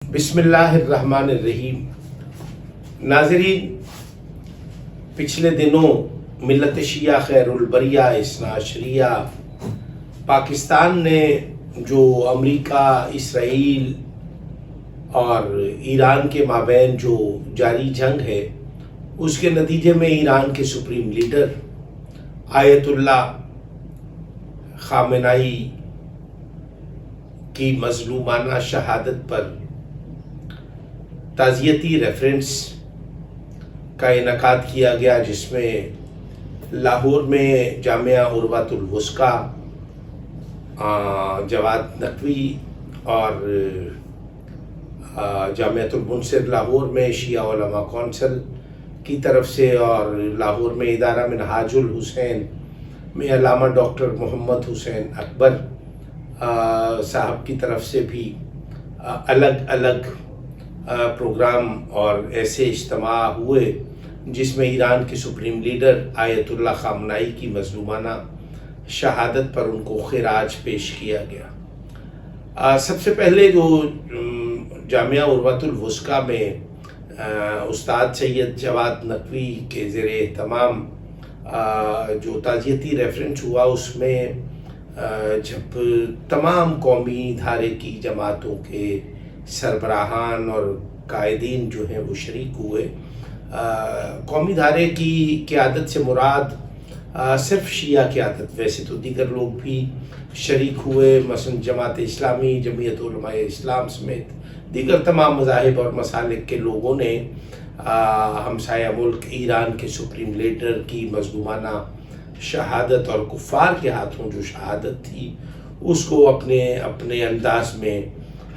بسم اللہ الرحمن الرحیم۔ ناظرین، پچھلے دنوں ملت شیعہ خیر البریہ اثنا عشریہ پاکستان نے جو امریکہ، اسرائیل اور ایران کے مابین جو جاری جنگ ہے، اس کے نتیجے میں ایران کے سپریم لیڈر آیت اللہ خامنائی کی مظلومانہ شہادت پر تعزیتی ریفرنس کا انعقاد کیا گیا، جس میں لاہور میں جامعہ عروۃ الوثقی، جواد نقوی اور جامعۃ المنصر لاہور میں شیعہ علماء کونسل کی طرف سے، اور لاہور میں ادارہ منہاج الحسین میں علامہ ڈاکٹر محمد حسین اکبر صاحب کی طرف سے بھی الگ الگ پروگرام اور ایسے اجتماع ہوئے، جس میں ایران کے سپریم لیڈر آیت اللہ خامنائی کی مظلومانہ شہادت پر ان کو خراج پیش کیا گیا۔ سب سے پہلے جو جامعہ عروۃ الوثقی میں استاد سید جواد نقوی کے زیر اہتمام جو تعزیتی ریفرنس ہوا، اس میں جب تمام قومی دھارے کی جماعتوں کے سربراہان اور قائدین جو ہیں وہ شریک ہوئے۔ قومی دھارے کی قیادت سے مراد صرف شیعہ قیادت، ویسے تو دیگر لوگ بھی شریک ہوئے، مثلا جماعت اسلامی، جمعیت علماء اسلام سمیت دیگر تمام مذاہب اور مسالک کے لوگوں نے ہمسایہ ملک ایران کے سپریم لیڈر کی مظلومانہ شہادت اور کفار کے ہاتھوں جو شہادت تھی، اس کو اپنے انداز میں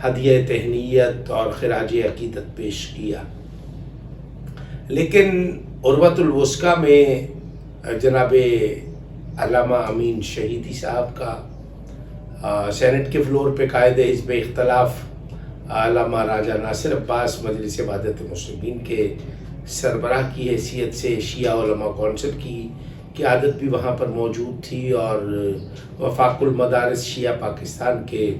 ہدیہ تہنیت اور خراج عقیدت پیش کیا۔ لیکن عروۃ الوثقی میں جناب علامہ امین شہیدی صاحب کا سینٹ کے فلور پہ قائد حزب اختلاف علامہ راجہ ناصر عباس مجلس وحدت مسلمین کے سربراہ کی حیثیت سے شیعہ علماء کونسل کی قیادت بھی وہاں پر موجود تھی، اور وفاق المدارس شیعہ پاکستان کے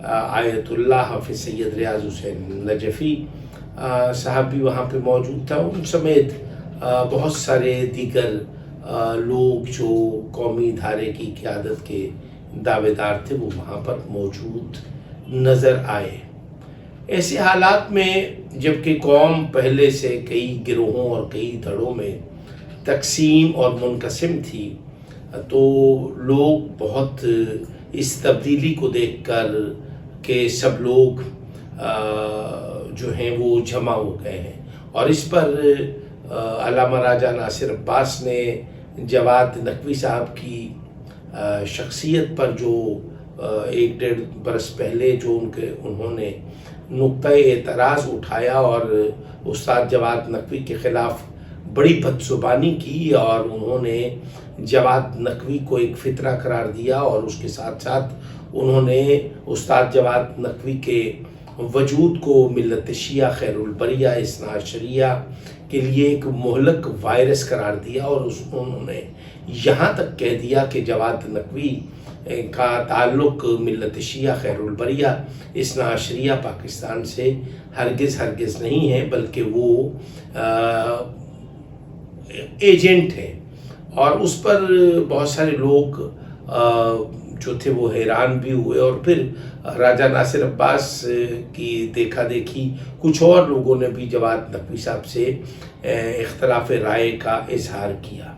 آیت اللہ حافظ سید ریاض حسین نجفی صاحب بھی وہاں پہ موجود تھا۔ ان سمیت بہت سارے دیگر لوگ جو قومی دھارے کی قیادت کے دعوے دار تھے، وہ وہاں پر موجود نظر آئے۔ ایسے حالات میں جبکہ قوم پہلے سے کئی گروہوں اور کئی دھڑوں میں تقسیم اور منقسم تھی، تو لوگ بہت اس تبدیلی کو دیکھ کر کہ سب لوگ جو ہیں وہ جمع ہو گئے ہیں، اور اس پر علامہ راجہ ناصر عباس نے جواد نقوی صاحب کی شخصیت پر جو ایک ڈیڑھ برس پہلے جو انہوں نے نقطۂ اعتراض اٹھایا اور استاد جواد نقوی کے خلاف بڑی بدزبانی کی، اور انہوں نے جواد نقوی کو ایک فطرہ قرار دیا، اور اس کے ساتھ ساتھ انہوں نے استاد جواد نقوی کے وجود کو ملت شیعہ خیر البریہ اثنا عشریہ کے لیے ایک مہلک وائرس قرار دیا، اور انہوں نے یہاں تک کہہ دیا کہ جواد نقوی کا تعلق ملت شیعہ خیر البریہ اثنا عشریہ پاکستان سے ہرگز نہیں ہے، بلکہ وہ ایجنٹ ہیں۔ اور اس پر بہت سارے لوگ جو تھے وہ حیران بھی ہوئے، اور پھر راجہ ناصر عباس کی دیکھا دیکھی کچھ اور لوگوں نے بھی جواد نقوی صاحب سے اختلاف رائے کا اظہار کیا۔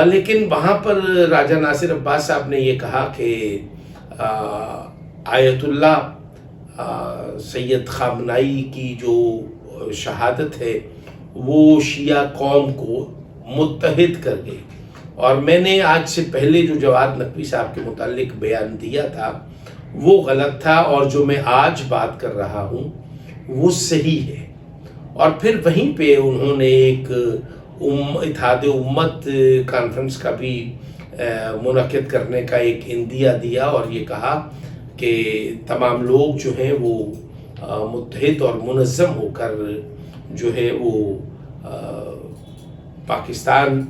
لیکن وہاں پر راجہ ناصر عباس صاحب نے یہ کہا کہ آیت اللہ سید خامنائی کی جو شہادت ہے وہ شیعہ قوم کو متحد کر گئی، اور میں نے آج سے پہلے جو جواد نقوی صاحب کے متعلق بیان دیا تھا وہ غلط تھا، اور جو میں آج بات کر رہا ہوں وہ صحیح ہے۔ اور پھر وہیں پہ انہوں نے ایک اتحاد امت کانفرنس کا بھی منعقد کرنے کا ایک عندیہ دیا، اور یہ کہا کہ تمام لوگ جو ہیں وہ متحد اور منظم ہو کر جو ہے وہ پاکستان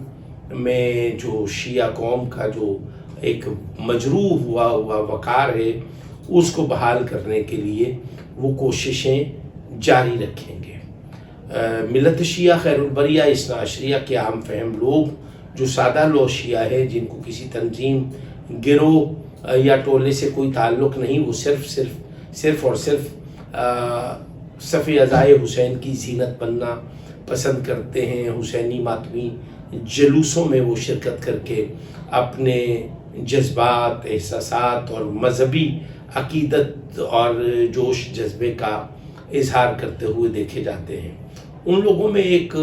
میں جو شیعہ قوم کا جو ایک مجروح ہوا وقار ہے، اس کو بحال کرنے کے لیے وہ کوششیں جاری رکھیں گے۔ ملت شیعہ خیر البریہ اثنا عشریہ کے عام فہم لوگ جو سادہ لو شیعہ ہے، جن کو کسی تنظیم، گروہ یا ٹولے سے کوئی تعلق نہیں، وہ صرف اور صرف صف عزائے حسین کی زینت بننا پسند کرتے ہیں۔ حسینی ماتمی جلوسوں میں وہ شرکت کر کے اپنے جذبات، احساسات اور مذہبی عقیدت اور جوش جذبے کا اظہار کرتے ہوئے دیکھے جاتے ہیں۔ ان لوگوں میں ایک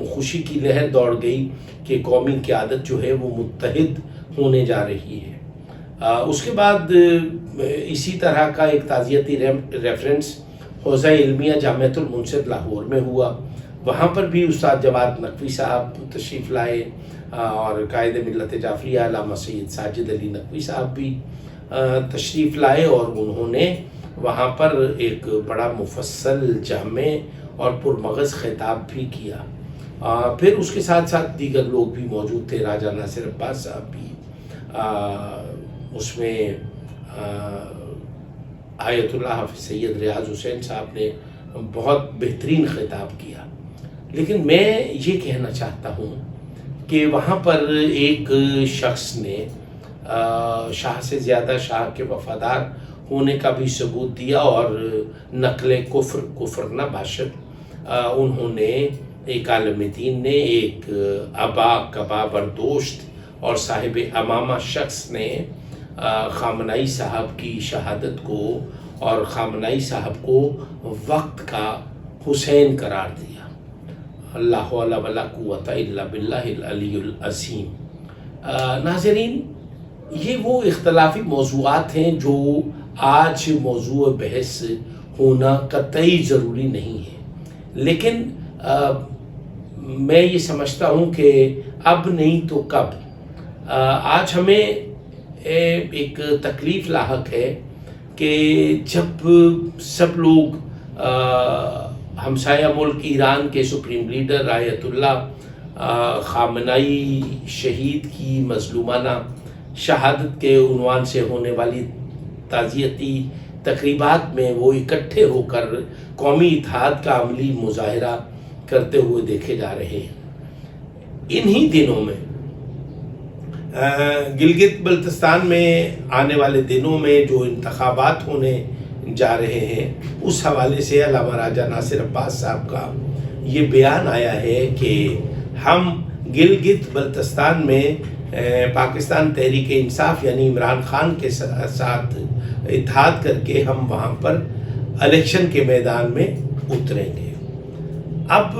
خوشی کی لہر دوڑ گئی کہ قومی قیادت جو ہے وہ متحد ہونے جا رہی ہے۔ اس کے بعد اسی طرح کا ایک تعزیتی ریفرنس حوزہ علمیہ جامعۃ المنصر لاہور میں ہوا۔ وہاں پر بھی استاد جواد نقوی صاحب تشریف لائے اور قائد ملت جعفریہ علامہ سید ساجد علی نقوی صاحب بھی تشریف لائے، اور انہوں نے وہاں پر ایک بڑا مفصل، جامع اور پرمغز خطاب بھی کیا۔ پھر اس کے ساتھ ساتھ دیگر لوگ بھی موجود تھے۔ راجہ ناصر عباس صاحب بھی اس میں، آیت اللہ حافظ سید ریاض حسین صاحب نے بہت بہترین خطاب کیا۔ لیکن میں یہ کہنا چاہتا ہوں کہ وہاں پر ایک شخص نے شاہ سے زیادہ شاہ کے وفادار ہونے کا بھی ثبوت دیا، اور نقل کفر نہ باشد انہوں نے، ایک عالم دین نے، ایک ابا کبا بردوشت اور صاحب امامہ شخص نے خامنائی صاحب کی شہادت کو اور خامنائی صاحب کو وقت کا حسین قرار دیا۔ اللہ حول ولا قوت الا باللہ العلی العظیم۔ ناظرین، یہ وہ اختلافی موضوعات ہیں جو آج موضوع بحث ہونا قطعی ضروری نہیں ہے، لیکن میں یہ سمجھتا ہوں کہ اب نہیں تو کب۔ آج ہمیں ایک تکلیف لاحق ہے کہ جب سب لوگ ہمسایہ ملک ایران کے سپریم لیڈر آیت اللہ خامنائی شہید کی مظلومانہ شہادت کے عنوان سے ہونے والی تعزیتی تقریبات میں وہ اکٹھے ہو کر قومی اتحاد کا عملی مظاہرہ کرتے ہوئے دیکھے جا رہے ہیں۔ انہی دنوں میں گلگت بلتستان میں آنے والے دنوں میں جو انتخابات ہونے جا رہے ہیں، اس حوالے سے علامہ راجہ ناصر عباس صاحب کا یہ بیان آیا ہے کہ ہم گلگت بلتستان میں پاکستان تحریک انصاف یعنی عمران خان کے ساتھ اتحاد کر کے ہم وہاں پر الیکشن کے میدان میں اتریں گے۔ اب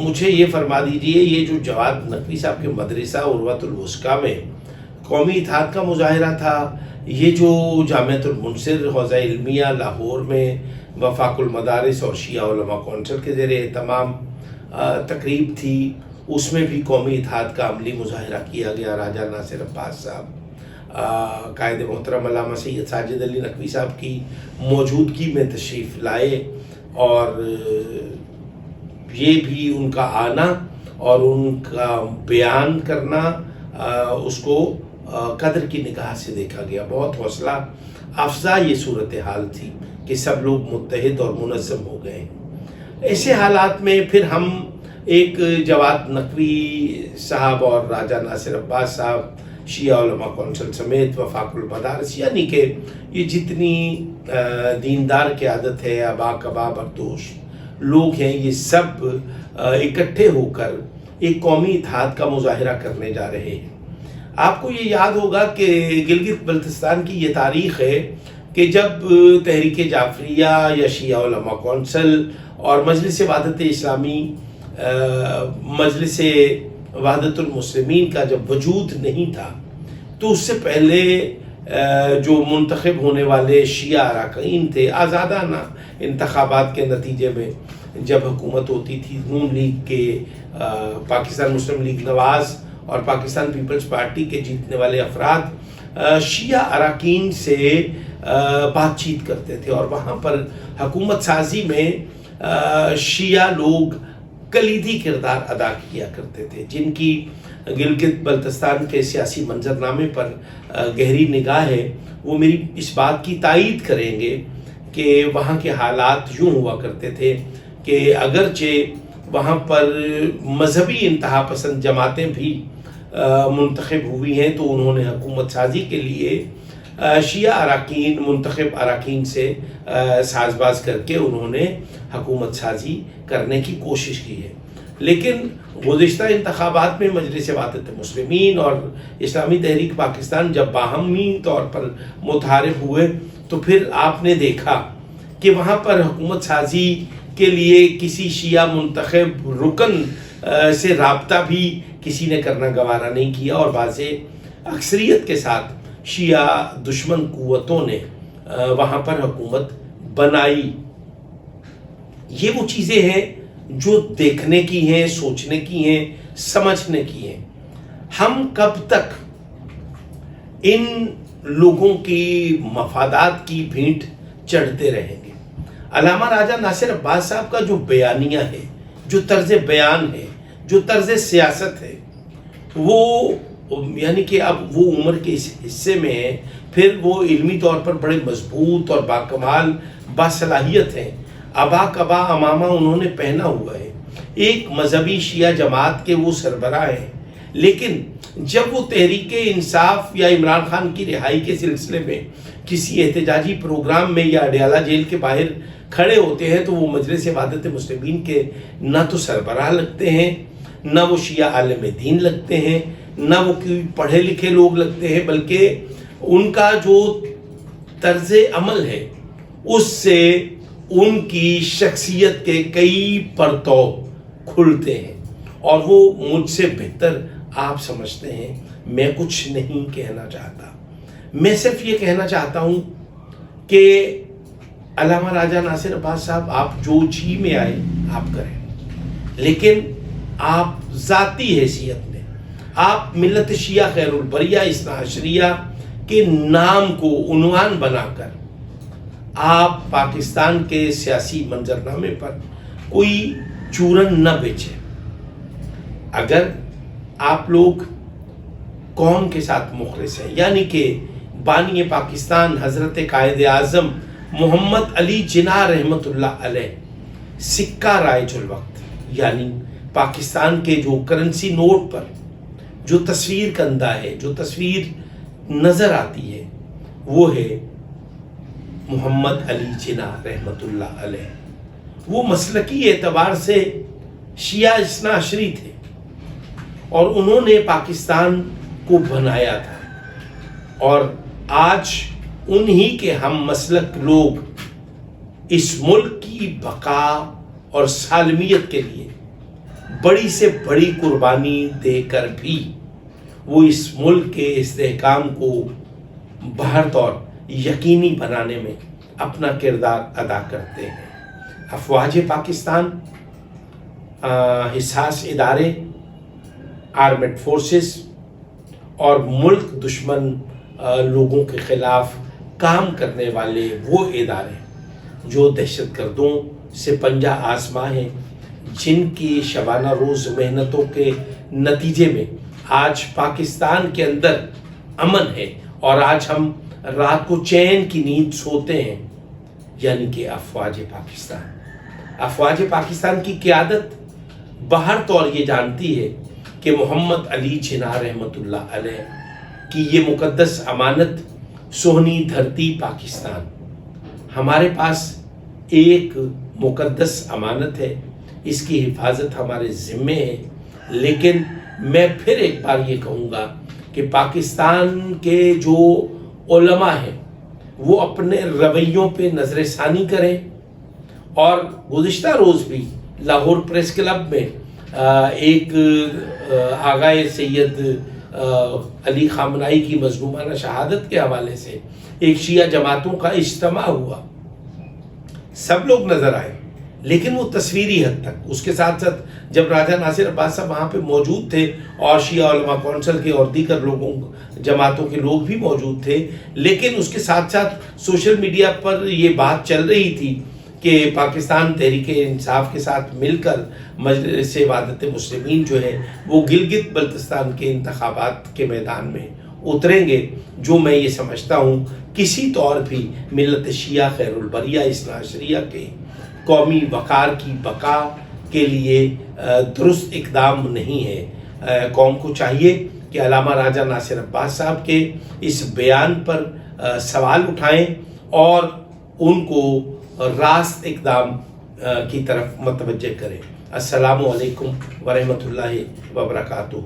مجھے یہ فرما دیجئے، یہ جو جواد نقوی صاحب کے مدرسہ عروۃ الوثقیٰ میں قومی اتحاد کا مظاہرہ تھا، یہ جو جامعۃ المنصر حوزہ علمیہ لاہور میں وفاق المدارس اور شیعہ علماء کونسل کے زیر اہتمام تقریب تھی، اس میں بھی قومی اتحاد کا عملی مظاہرہ کیا گیا۔ راجہ ناصر عباس صاحب قائد محترم علامہ سید ساجد علی نقوی صاحب کی موجودگی میں تشریف لائے، اور یہ بھی ان کا آنا اور ان کا بیان کرنا اس کو قدر کی نگاہ سے دیکھا گیا۔ بہت حوصلہ افزا یہ صورتحال تھی کہ سب لوگ متحد اور منظم ہو گئے۔ ایسے حالات میں پھر ہم ایک جواد نقوی صاحب اور راجہ ناصر عباس صاحب، شیعہ علماء کونسل سمیت وفاق المدارس، یعنی کہ یہ جتنی دیندار قیادت ہے، ابا کبا بردوش لوگ ہیں، یہ سب اکٹھے ہو کر ایک قومی اتحاد کا مظاہرہ کرنے جا رہے ہیں۔ آپ کو یہ یاد ہوگا کہ گلگت بلتستان کی یہ تاریخ ہے کہ جب تحریک جعفریہ یا شیعہ علماء کونسل اور مجلس وحدت اسلامی، مجلس وحدت المسلمین کا جب وجود نہیں تھا، تو اس سے پہلے جو منتخب ہونے والے شیعہ اراکین تھے، آزادانہ انتخابات کے نتیجے میں جب حکومت ہوتی تھی، نون لیگ کے، پاکستان مسلم لیگ نواز اور پاکستان پیپلز پارٹی کے جیتنے والے افراد شیعہ اراکین سے بات چیت کرتے تھے، اور وہاں پر حکومت سازی میں شیعہ لوگ کلیدی کردار ادا کیا کرتے تھے، جن کی گلگت بلتستان کے سیاسی منظرنامے پر گہری نگاہ ہے، وہ میری اس بات کی تائید کریں گے کہ وہاں کے حالات یوں ہوا کرتے تھے کہ اگرچہ وہاں پر مذہبی انتہا پسند جماعتیں بھی منتخب ہوئی ہیں تو انہوں نے حکومت سازی کے لیے شیعہ اراکین، منتخب اراکین سے ساز باز کر کے انہوں نے حکومت سازی کرنے کی کوشش کی ہے. لیکن گزشتہ انتخابات میں مجلس وحدت مسلمین اور اسلامی تحریک پاکستان جب باہمی طور پر متحارب ہوئے تو پھر آپ نے دیکھا کہ وہاں پر حکومت سازی کے لیے کسی شیعہ منتخب رکن سے رابطہ بھی کسی نے کرنا گوارا نہیں کیا، اور واضح اکثریت کے ساتھ شیعہ دشمن قوتوں نے وہاں پر حکومت بنائی. یہ وہ چیزیں ہیں جو دیکھنے کی ہیں، سوچنے کی ہیں، سمجھنے کی ہیں. ہم کب تک ان لوگوں کی مفادات کی بھینٹ چڑھتے رہیں گے؟ علامہ راجہ ناصر عباس صاحب کا جو بیانیہ ہے، جو طرز بیان ہے، جو طرز سیاست ہے، وہ یعنی کہ اب وہ عمر کے اس حصے میں ہے، پھر وہ علمی طور پر بڑے مضبوط اور باکمال باصلاحیت ہیں. ابا کبا امامہ انہوں نے پہنا ہوا ہے، ایک مذہبی شیعہ جماعت کے وہ سربراہ ہیں. لیکن جب وہ تحریک انصاف یا عمران خان کی رہائی کے سلسلے میں کسی احتجاجی پروگرام میں یا اڈیالہ جیل کے باہر کھڑے ہوتے ہیں تو وہ مجلس وحدت مسلمین کے نہ تو سربراہ لگتے ہیں، نہ وہ شیعہ عالم دین لگتے ہیں، نہ وہ کوئی پڑھے لکھے لوگ لگتے ہیں، بلکہ ان کا جو طرز عمل ہے اس سے ان کی شخصیت کے کئی پرتو کھلتے ہیں. اور وہ مجھ سے بہتر آپ سمجھتے ہیں. میں کچھ نہیں کہنا چاہتا، میں صرف یہ کہنا چاہتا ہوں کہ علامہ راجہ ناصر عباس صاحب آپ جو جی میں آئے آپ کریں، لیکن آپ ذاتی حیثیت میں آپ ملت شیعہ خیر البریہ اثنا عشریہ کے نام کو عنوان بنا کر آپ پاکستان کے سیاسی منظرنامے پر کوئی چورن نہ بیچیں. اگر آپ لوگ قوم کے ساتھ مخلص ہیں، یعنی کہ بانی پاکستان حضرت قائد اعظم محمد علی جناح رحمۃ اللہ علیہ سکہ رائج الوقت، یعنی پاکستان کے جو کرنسی نوٹ پر جو تصویر کندہ ہے، جو تصویر نظر آتی ہے، وہ ہے محمد علی جناح رحمۃ اللہ علیہ. وہ مسلکی اعتبار سے شیعہ اثنا عشری تھے اور انہوں نے پاکستان کو بنایا تھا، اور آج انہی کے ہم مسلک لوگ اس ملک کی بقا اور سالمیت کے لیے بڑی سے بڑی قربانی دے کر بھی وہ اس ملک کے استحکام کو بہر طور یقینی بنانے میں اپنا کردار ادا کرتے ہیں. افواج پاکستان، حساس ادارے، آرمڈ فورسز اور ملک دشمن لوگوں کے خلاف کام کرنے والے وہ ادارے جو دہشت گردوں سے پنجہ آزما ہیں، جن کی شبانہ روز محنتوں کے نتیجے میں آج پاکستان کے اندر امن ہے اور آج ہم رات کو چین کی نیند سوتے ہیں، یعنی کہ افواج پاکستان. افواج پاکستان کی قیادت باہر طور یہ جانتی ہے کہ محمد علی جناح رحمۃ اللہ علیہ کی یہ مقدس امانت سہنی دھرتی پاکستان ہمارے پاس ایک مقدس امانت ہے، اس کی حفاظت ہمارے ذمے ہے. لیکن میں پھر ایک بار یہ کہوں گا کہ پاکستان کے جو علماء ہیں وہ اپنے رویوں پہ نظر ثانی کریں. اور گزشتہ روز بھی لاہور پریس کلب میں ایک آغائے سید علی خامنائی کی مظلومانہ شہادت کے حوالے سے ایک شیعہ جماعتوں کا اجتماع ہوا. سب لوگ نظر آئے لیکن وہ تصویری حد تک. اس کے ساتھ ساتھ جب راجہ ناصر عباس صاحب وہاں پہ موجود تھے اور شیعہ علماء کونسل کے اور دیگر لوگوں جماعتوں کے لوگ بھی موجود تھے، لیکن اس کے ساتھ ساتھ سوشل میڈیا پر یہ بات چل رہی تھی کہ پاکستان تحریک انصاف کے ساتھ مل کر مجلس وحدت مسلمین جو ہے وہ گلگت بلتستان کے انتخابات کے میدان میں اتریں گے، جو میں یہ سمجھتا ہوں کسی طور بھی ملت شیعہ خیر البریہ اثنا عشریہ کے قومی وقار کی بقا کے لیے درست اقدام نہیں ہے۔ قوم کو چاہیے کہ علامہ راجہ ناصر عباس صاحب کے اس بیان پر سوال اٹھائیں اور ان کو راست اقدام کی طرف متوجہ کریں۔ السلام علیکم ورحمۃ اللہ وبرکاتہ۔